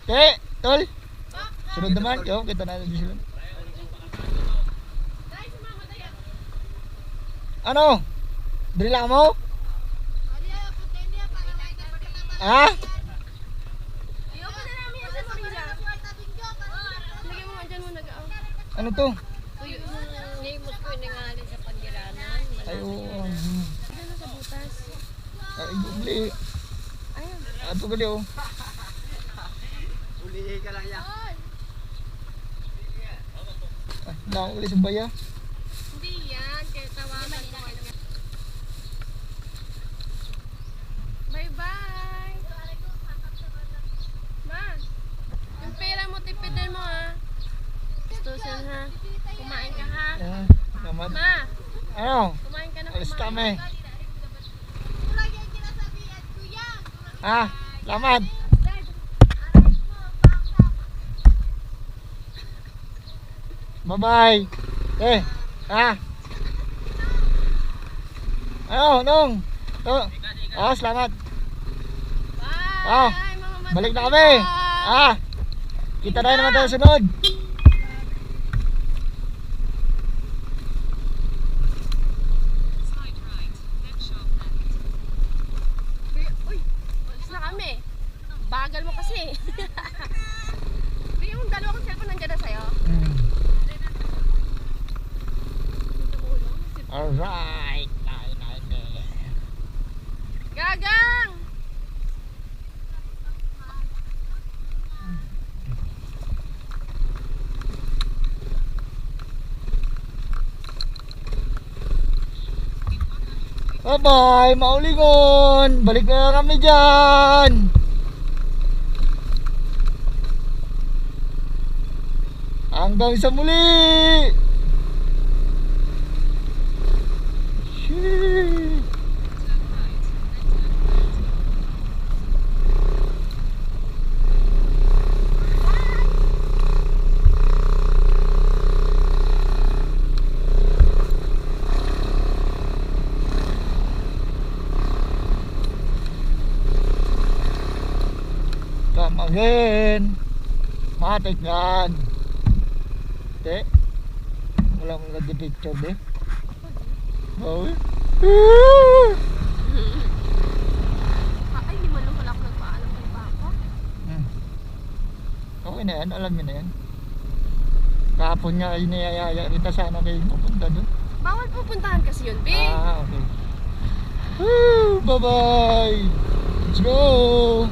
Tol. Sunod naman. Yo, kita natin sila. Ano? Drila mo? Ha? Ano to? Ay, oo. Ay, bubli. Ato gali, oh. Ulihin ka lang yan. Nakakuli sa baya. Hindi yan, kaya tawagan ko. Bye-bye! Ma, yung pera mo, tipidin mo ha. Gustusin ha. Kumain ka ha. Salamat. Ma, Ano? kumain ka na, Alis kumain. kami. Ha? Salamat. Bye-bye. Ha? Ano, Nong? Salamat. Bye! Mga Balik na matapos. kami. Kita tayo naman tayo sunod. Uy, alis na kami. Bagal mo kasi. Yung dalawa kong cellphone nandiyan na sa'yo. Alright. Gagang! Bye-bye, maulingon. Balik na kami dyan. Hanggang sa muli. Shee. Come again. Matik yan. Te. Wala mong nag-picture de. Oh. Ay, hindi man lang pala ako nagpaalam kay Papa. Okay na yan, alam niyo na yan. Kahapon nga ay niyayaya kita sana kayo pupunta doon. Bawal pupuntahan kasi yun, babe. Okay. Bye-bye. Let's go.